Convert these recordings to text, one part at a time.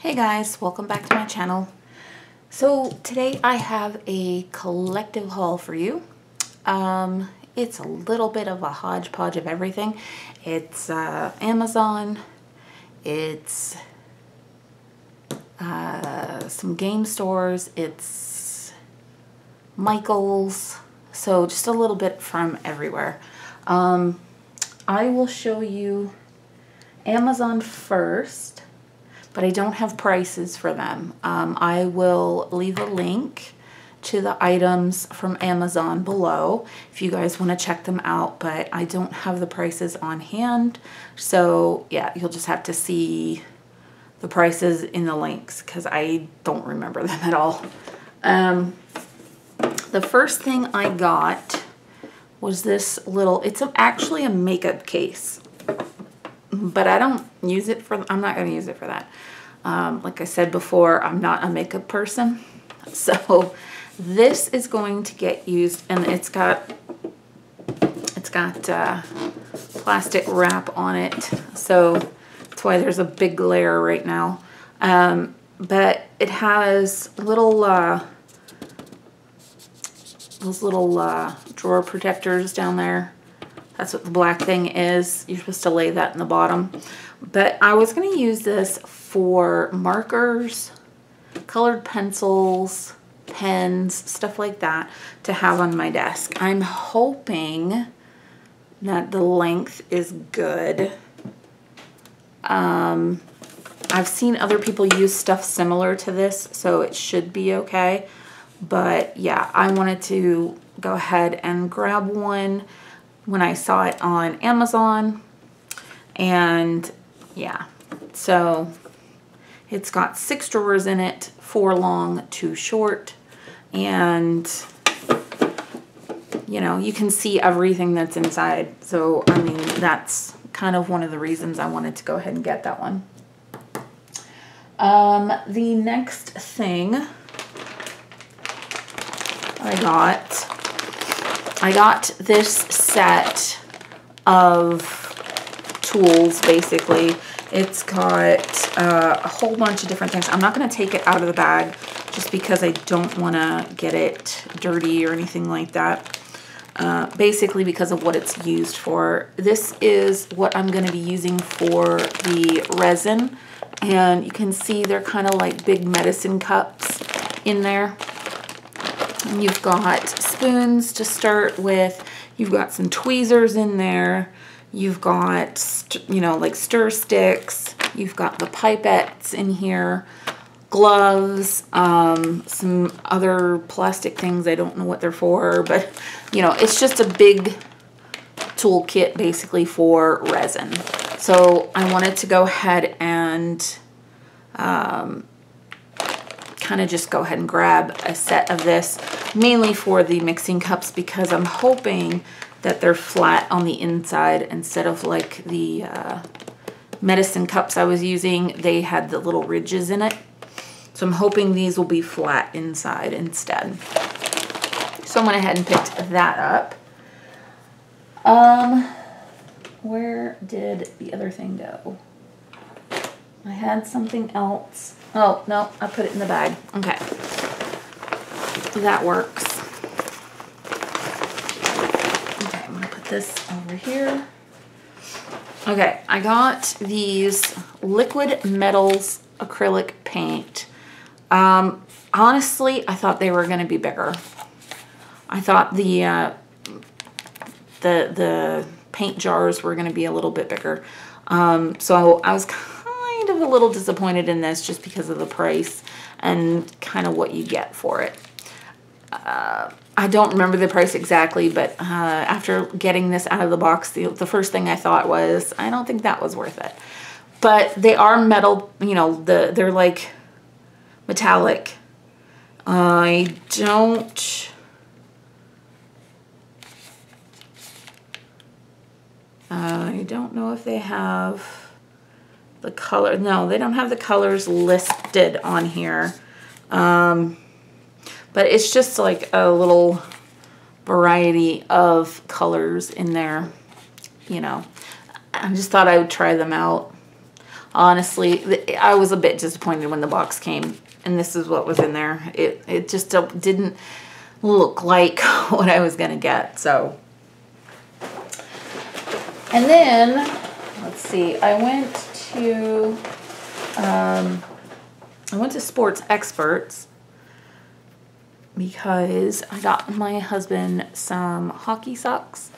Hey guys, welcome back to my channel. So today I have a collective haul for you. It's a little bit of a hodgepodge of everything. It's Amazon, it's some game stores, it's Michael's, so just a little bit from everywhere. I will show you Amazon first, but I don't have prices for them. I will leave a link to the items from Amazon below if you guys want to check them out, but I don't have the prices on hand. So yeah, you'll just have to see the prices in the links because I don't remember them at all. The first thing I got was this little, it's actually a makeup case, but I don't use it for, I'm not going to use it for that. Like I said before, I'm not a makeup person. So this is going to get used, and it's got plastic wrap on it. So that's why there's a big glare right now. But it has little, those little drawer protectors down there. That's what the black thing is. You're supposed to lay that in the bottom. But I was going to use this for markers, colored pencils, pens, stuff like that to have on my desk. I'm hoping that the length is good. I've seen other people use stuff similar to this, so it should be okay. But yeah, I wanted to go ahead and grab one when I saw it on Amazon. And yeah, so it's got 6 drawers in it, 4 long, 2 short, and you know, you can see everything that's inside. So I mean, that's kind of one of the reasons I wanted to go ahead and get that one. The next thing I got this set of tools. Basically, it's got a whole bunch of different things. I'm not going to take it out of the bag just because I don't want to get it dirty or anything like that. Basically because of what it's used for. This is what I'm going to be using for the resin, and you can see they're kind of like big medicine cups in there. And you've got spoons to start with. You've got some tweezers in there. You've got, you know, like stir sticks. You've got the pipettes in here, gloves, some other plastic things. I don't know what they're for, but, you know, it's just a big tool kit basically for resin. So I wanted to go ahead and kind of just go ahead and grab a set of this, mainly for the mixing cups, because I'm hoping that they're flat on the inside instead of like the medicine cups I was using. They had the little ridges in it. So I'm hoping these will be flat inside instead. So I went ahead and picked that up. Where did the other thing go? I had something else. Oh, no, I put it in the bag. Okay. That works. Okay, I'm going to put this over here. Okay, I got these Liquid Metals acrylic paint. Honestly, I thought they were going to be bigger. I thought the paint jars were going to be a little bit bigger. So I was kind of a little disappointed in this just because of the price and kind of what you get for it. I don't remember the price exactly, but after getting this out of the box, the first thing I thought was, I don't think that was worth it. But they are metal, you know, they're like metallic. I don't know if they have the color. No, they don't have the colors listed on here. But it's just like a little variety of colors in there, you know. I just thought I would try them out. honestly, I was a bit disappointed when the box came and this is what was in there. It just didn't look like what I was gonna get, so. And then, let's see, I went to Sports Experts because I got my husband some hockey socks.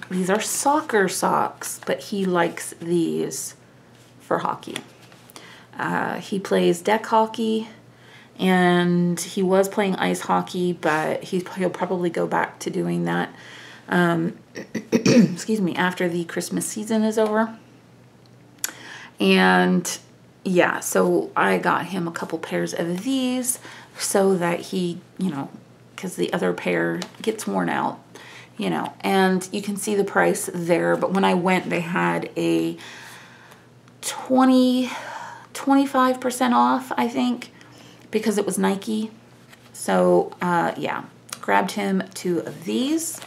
These are soccer socks, but he likes these for hockey. He plays deck hockey, and he was playing ice hockey, but he'll probably go back to doing that, excuse me, after the Christmas season is over. And yeah, so I got him a couple pairs of these so that he, you know, because the other pair gets worn out, you know, and you can see the price there. But when I went, they had a 25% off, I think, because it was Nike. So yeah, grabbed him 2 of these.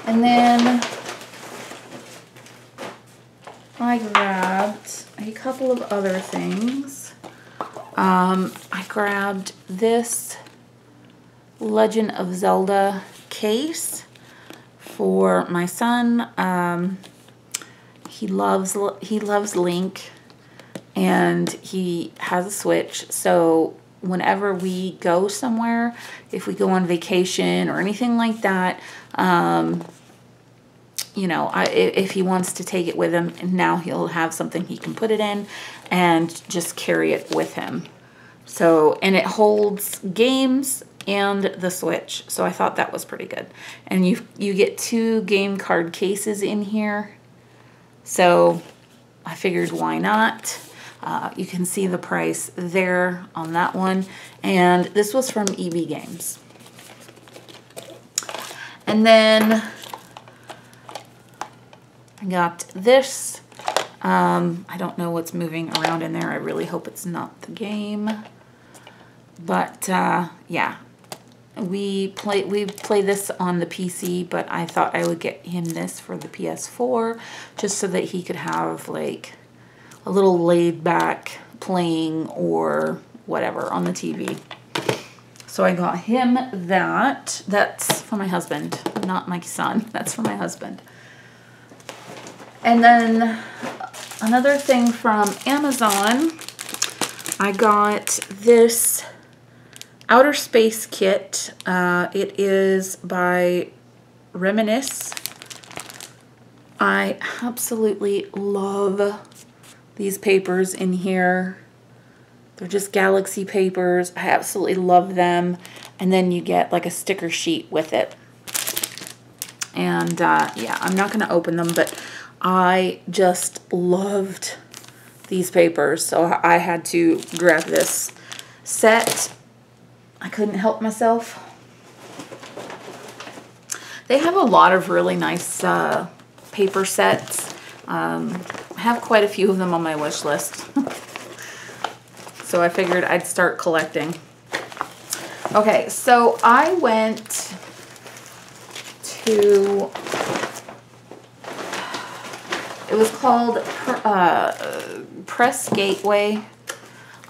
And then I grabbed a couple of other things. I grabbed this Legend of Zelda case for my son. He loves Link, and he has a Switch, so whenever we go somewhere, if we go on vacation or anything like that, you know, if he wants to take it with him, now he'll have something he can put it in and just carry it with him. So, and it holds games and the Switch, so I thought that was pretty good. And you get 2 game card cases in here, so I figured why not. You can see the price there on that one, and this was from EB Games. And then I got this. I don't know what's moving around in there. I really hope it's not the game. But yeah, we play this on the PC, but I thought I would get him this for the PS4 just so that he could have like a little laid back playing or whatever on the TV. So I got him that. That's for my husband, not my son. That's for my husband. And then another thing from Amazon, I got this Outer Space kit. It is by Reminisce. I absolutely love these papers in here. They're just galaxy papers. I absolutely love them. And then you get like a sticker sheet with it. And yeah, I'm not going to open them, but I just loved these papers. So I had to grab this set. I couldn't help myself. They have a lot of really nice paper sets. I have quite a few of them on my wish list. So I figured I'd start collecting. Okay, so I went to, it was called Press Gateway.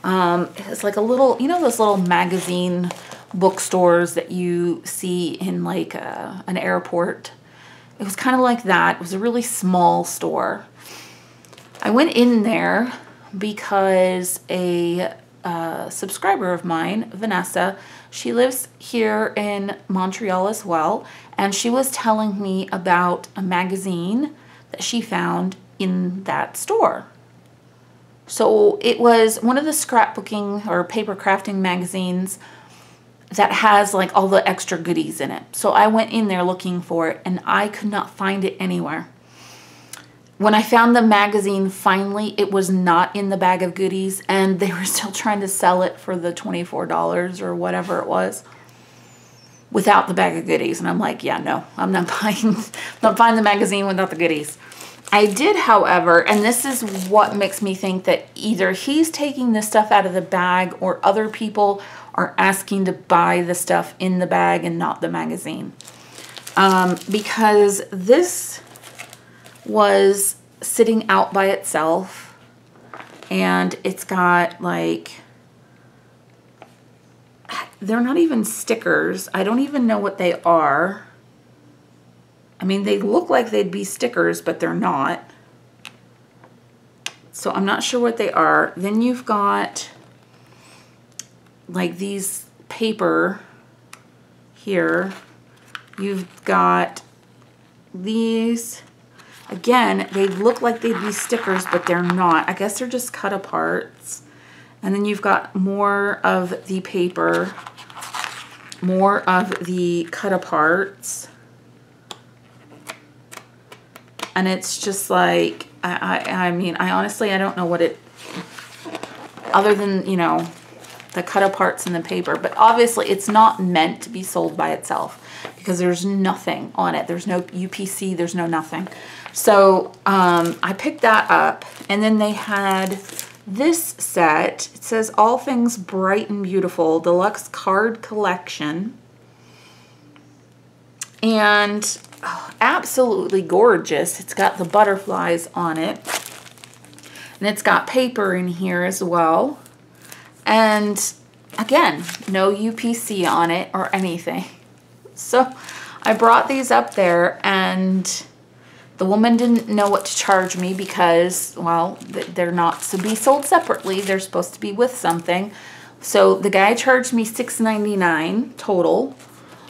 It's like a little, you know those little magazine bookstores that you see in like an airport? It was kind of like that. It was a really small store. I went in there because a subscriber of mine, Vanessa, she lives here in Montreal as well, and she was telling me about a magazine that she found in that store. So it was one of the scrapbooking or paper crafting magazines that has like all the extra goodies in it. So I went in there looking for it, and I could not find it anywhere. When I found the magazine, finally, it was not in the bag of goodies, and they were still trying to sell it for the $24 or whatever it was without the bag of goodies. And I'm like, yeah, no, I'm not buying the magazine without the goodies. I did, however, and this is what makes me think that either he's taking this stuff out of the bag or other people are asking to buy the stuff in the bag and not the magazine. Because this was sitting out by itself, and it's got like, they're not even stickers. I don't even know what they are. I mean, they look like they'd be stickers, but they're not. So I'm not sure what they are. Then you've got like these paper here. You've got these. Again, they look like they'd be stickers, but they're not. I guess they're just cut aparts. And then you've got more of the paper, more of the cut aparts. And it's just like, I mean, I honestly, I don't know what it, other than, you know, the cut aparts and the paper. But obviously, it's not meant to be sold by itself because there's nothing on it. There's no UPC, there's no nothing. So I picked that up. And then they had this set. It says All Things Bright and Beautiful Deluxe Card Collection. And oh, absolutely gorgeous. It's got the butterflies on it. And it's got paper in here as well. And again, no UPC on it or anything. So I brought these up there, and the woman didn't know what to charge me because, well, they're not to be sold separately. They're supposed to be with something. So the guy charged me $6.99 total.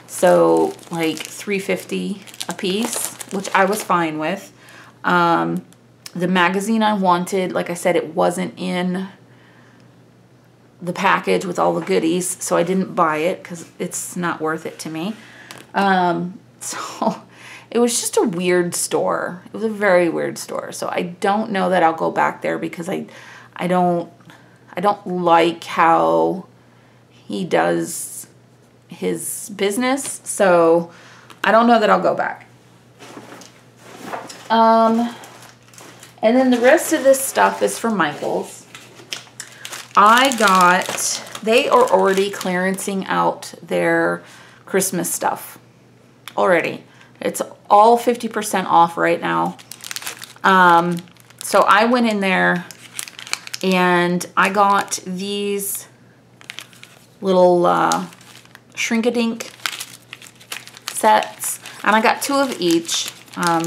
So like $3.50 a piece, which I was fine with. The magazine I wanted, like I said, it wasn't in the package with all the goodies, so I didn't buy it because it's not worth it to me. So it was just a weird store. It was a very weird store. So I don't know that I'll go back there because I don't like how he does his business. So I don't know that I'll go back. And then the rest of this stuff is from Michael's. They are already clearancing out their Christmas stuff already. It's all 50% off right now. So I went in there and I got these little Shrink-a-Dink sets, and I got 2 of each.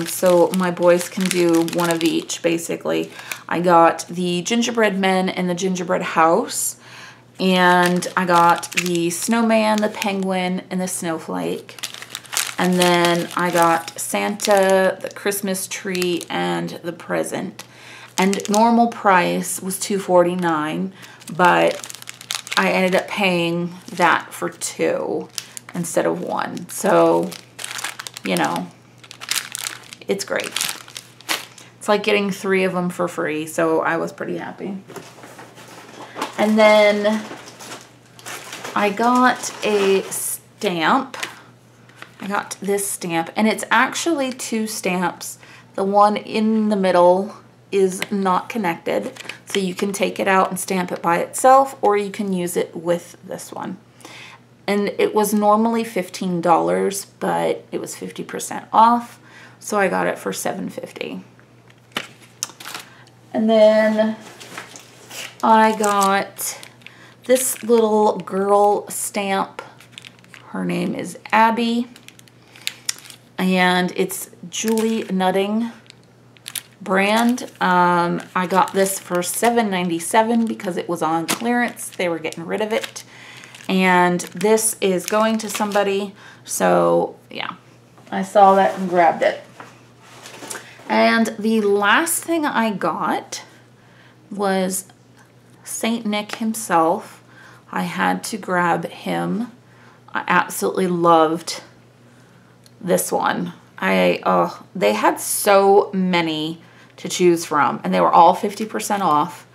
So my boys can do 1 of each, basically. I got the Gingerbread Men and the Gingerbread House. And I got the Snowman, the Penguin, and the Snowflake. And then I got Santa, the Christmas tree, and the present. And normal price was $2.49, but I ended up paying that for 2 instead of 1. So, you know, it's great. It's like getting 3 of them for free, so I was pretty happy. And then I got a stamp. I got this stamp, and it's actually 2 stamps. The one in the middle is not connected, so you can take it out and stamp it by itself, or you can use it with this one. And it was normally $15, but it was 50% off, so I got it for $7.50. And then I got this little girl stamp. Her name is Abby, and it's Julie Nutting brand. I got this for $7.97 because it was on clearance. They were getting rid of it, and this is going to somebody. So yeah, I saw that and grabbed it. And the last thing I got was Saint Nick himself. I had to grab him. I absolutely loved this one. They had so many to choose from, and they were all 50% off.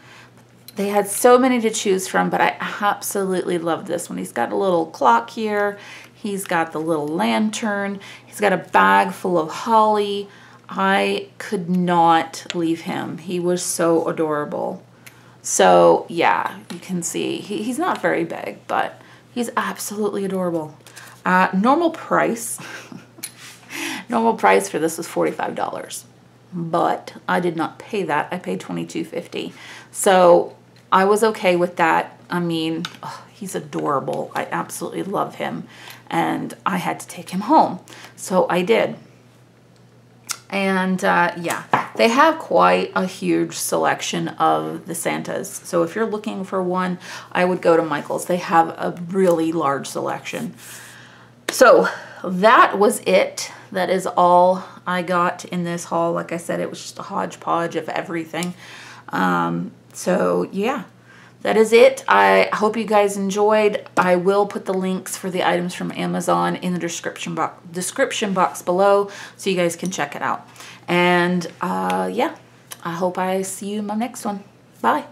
They had so many to choose from, but I absolutely loved this one. He's got a little clock here. He's got the little lantern. He's got a bag full of holly. I could not leave him. He was so adorable. So yeah, you can see he's not very big, but he's absolutely adorable. Normal price for this was $45. but I did not pay that. I paid $22.50. So I was okay with that. I mean, oh, he's adorable. I absolutely love him. And I had to take him home. So I did. And yeah, they have quite a huge selection of the Santas. So if you're looking for one, I would go to Michael's. They have a really large selection. So that was it. That is all I got in this haul. Like I said, it was just a hodgepodge of everything. So yeah, that is it. I hope you guys enjoyed. I will put the links for the items from Amazon in the description box below, so you guys can check it out. And yeah, I hope I see you in my next one. Bye.